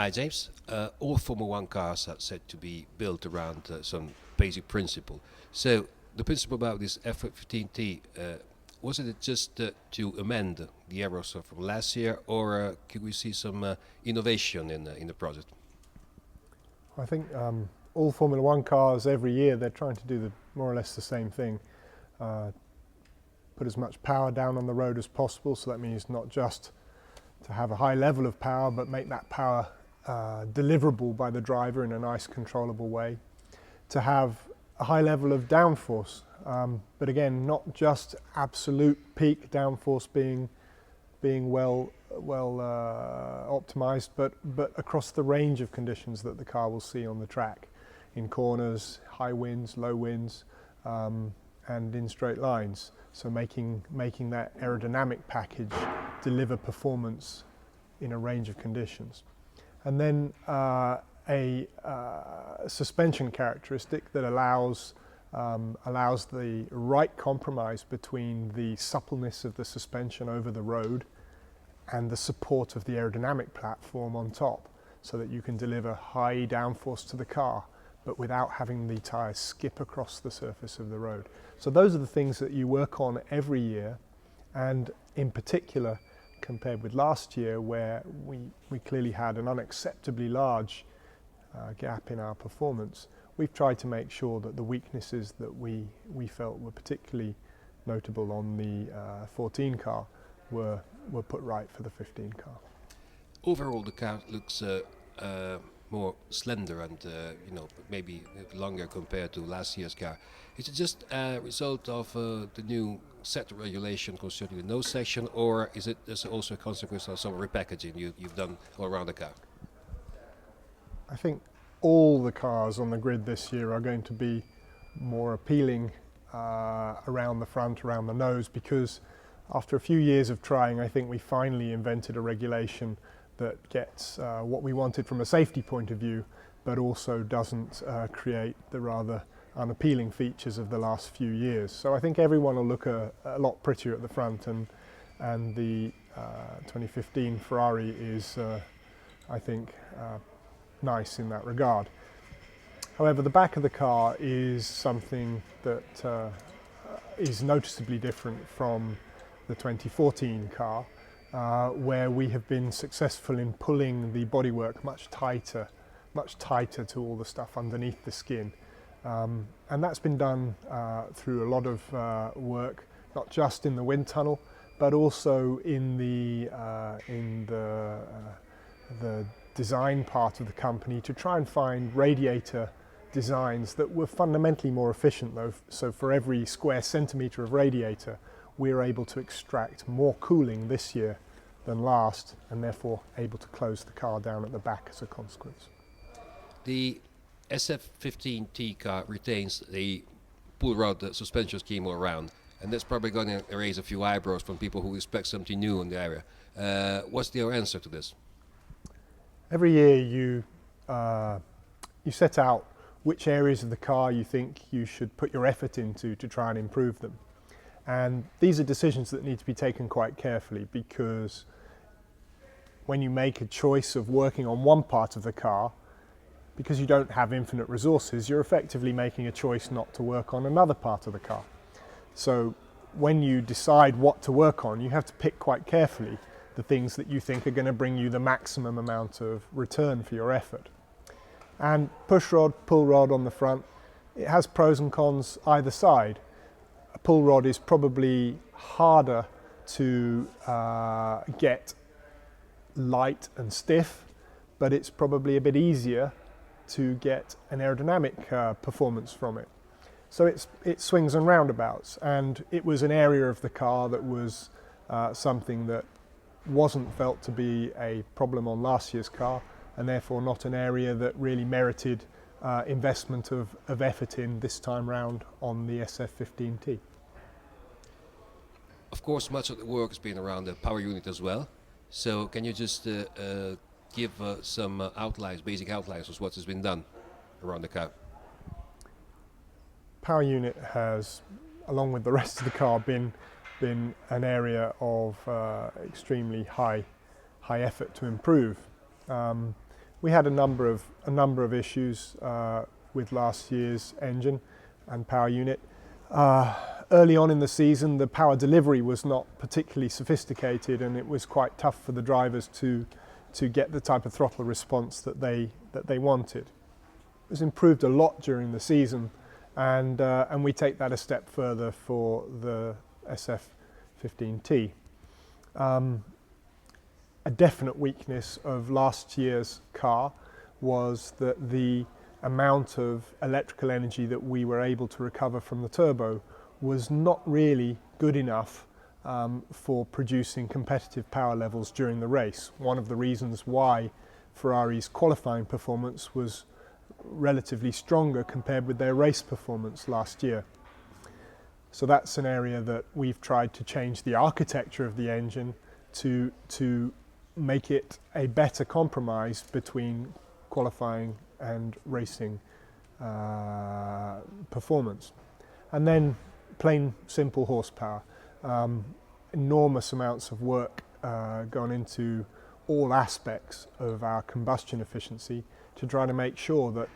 Hi James. All Formula One cars are said to be built around some basic principle. So the principle about this F15T, wasn't it just to amend the errors from last year, or could we see some innovation in the project? I think all Formula One cars every year they're trying to do more or less the same thing. Put as much power down on the road as possible, so that means not just to have a high level of power, but make that power deliverable by the driver in a nice controllable way. To have a high level of downforce, but again not just absolute peak downforce being well optimized, but across the range of conditions that the car will see on the track, in corners, high winds, low winds, and in straight lines. So making that aerodynamic package deliver performance in a range of conditions. And then a suspension characteristic that allows the right compromise between the suppleness of the suspension over the road and the support of the aerodynamic platform on top, so that you can deliver high downforce to the car but without having the tyres skip across the surface of the road. So those are the things that you work on every year, and in particular compared with last year, where we clearly had an unacceptably large gap in our performance. We've tried to make sure that the weaknesses that we felt were particularly notable on the 14 car were put right for the 15 car. Overall, the car looks more slender and maybe longer compared to last year's car. Is it just a result of the new set regulation concerning the nose section, or is it also a consequence of some repackaging you've done all around the car? I think all the cars on the grid this year are going to be more appealing around the front, around the nose, because after a few years of trying, I think we finally invented a regulation that gets what we wanted from a safety point of view, but also doesn't create the rather unappealing features of the last few years. So I think everyone will look a lot prettier at the front, and the 2015 Ferrari is, I think, nice in that regard. However, the back of the car is something that is noticeably different from the 2014 car, where we have been successful in pulling the bodywork much tighter to all the stuff underneath the skin. And that's been done through a lot of work, not just in the wind tunnel, but also in the design part of the company, to try and find radiator designs that were fundamentally more efficient though. So for every square centimetre of radiator, we're able to extract more cooling this year than last, and therefore able to close the car down at the back as a consequence. The SF15T car retains the pull rod suspension scheme all around, and that's probably going to raise a few eyebrows from people who expect something new in the area. What's your answer to this? Every year you set out which areas of the car you think you should put your effort into to try and improve them. And these are decisions that need to be taken quite carefully, because when you make a choice of working on one part of the car, because you don't have infinite resources, you're effectively making a choice not to work on another part of the car. So when you decide what to work on, you have to pick quite carefully the things that you think are going to bring you the maximum amount of return for your effort. And push rod, pull rod on the front, it has pros and cons either side. A pull rod is probably harder to get light and stiff, but it's probably a bit easier to get an aerodynamic performance from it. So it swings and roundabouts, and it was an area of the car that was something that wasn't felt to be a problem on last year's car, and therefore not an area that really merited investment of effort in this time round on the SF15T. Of course, much of the work has been around the power unit as well. So can you just give some outlines, basic outlines of what has been done around the car? Power unit has, along with the rest of the car, been an area of extremely high effort to improve. we had a number of issues with last year's engine and power unit. Early on in the season, the power delivery was not particularly sophisticated, and it was quite tough for the drivers to get the type of throttle response that they wanted. It was improved a lot during the season, and we take that a step further for the SF15-T. A definite weakness of last year's car was that the amount of electrical energy that we were able to recover from the turbo was not really good enough for producing competitive power levels during the race. One of the reasons why Ferrari's qualifying performance was relatively stronger compared with their race performance last year. So that's an area that we've tried to change the architecture of the engine to make it a better compromise between qualifying and racing performance. And then plain simple horsepower. Enormous amounts of work gone into all aspects of our combustion efficiency to try to make sure that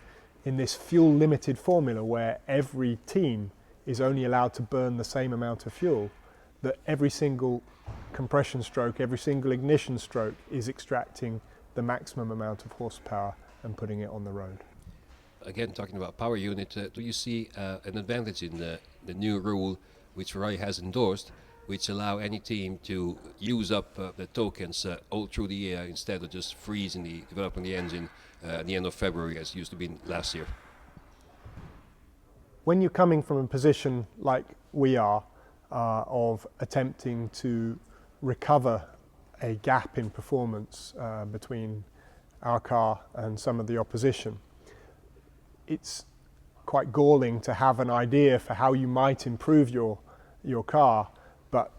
in this fuel limited formula where every team is only allowed to burn the same amount of fuel, that every single compression stroke, every single ignition stroke is extracting the maximum amount of horsepower and putting it on the road. Again, talking about power unit, do you see an advantage in the new rule which Ferrari has endorsed, which allow any team to use up the tokens all through the year instead of just freezing developing the engine at the end of February as used to be last year? When you're coming from a position like we are of attempting to recover a gap in performance between our car and some of the opposition, it's quite galling to have an idea for how you might improve your car, but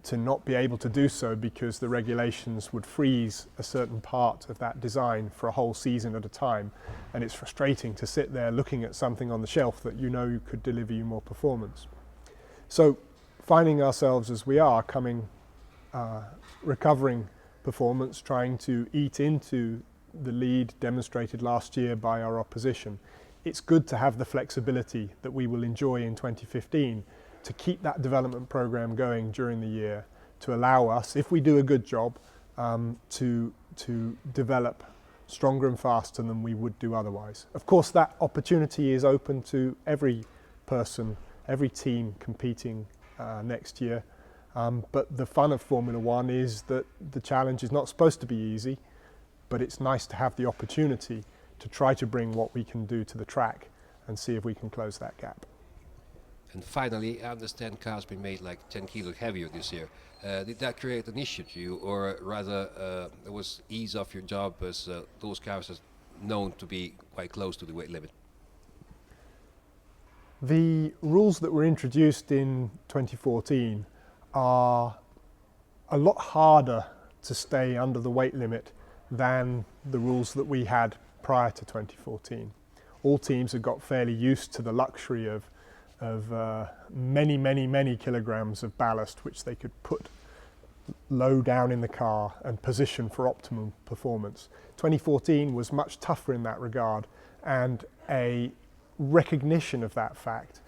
to not be able to do so because the regulations would freeze a certain part of that design for a whole season at a time. And it's frustrating to sit there looking at something on the shelf that you know could deliver you more performance. So finding ourselves as we are, recovering performance, trying to eat into the lead demonstrated last year by our opposition, it's good to have the flexibility that we will enjoy in 2015 to keep that development program going during the year, to allow us, if we do a good job, to develop stronger and faster than we would do otherwise. Of course, that opportunity is open to every person, every team competing next year. But the fun of Formula One is that the challenge is not supposed to be easy, but it's nice to have the opportunity to try to bring what we can do to the track and see if we can close that gap. And finally, I understand cars been made like 10 kilos heavier this year. Did that create an issue to you, or rather it was ease off your job as those cars are known to be quite close to the weight limit? The rules that were introduced in 2014 are a lot harder to stay under the weight limit than the rules that we had prior to 2014. All teams have got fairly used to the luxury of many kilograms of ballast which they could put low down in the car and position for optimum performance. 2014 was much tougher in that regard, and a recognition of that fact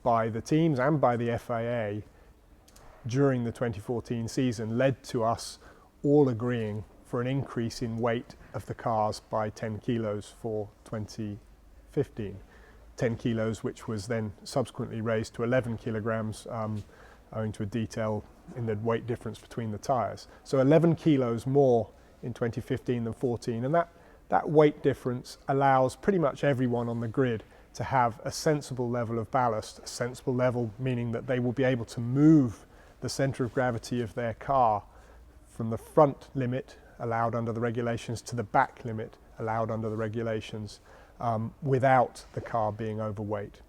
by the teams and by the FIA during the 2014 season led to us all agreeing for an increase in weight of the cars by 10 kilos for 2015. 10 kilos, which was then subsequently raised to 11 kilograms owing to a detail in the weight difference between the tyres. So 11 kilos more in 2015 than 14, and that weight difference allows pretty much everyone on the grid to have a sensible level of ballast, a sensible level meaning that they will be able to move the centre of gravity of their car from the front limit allowed under the regulations to the back limit allowed under the regulations without the car being overweight.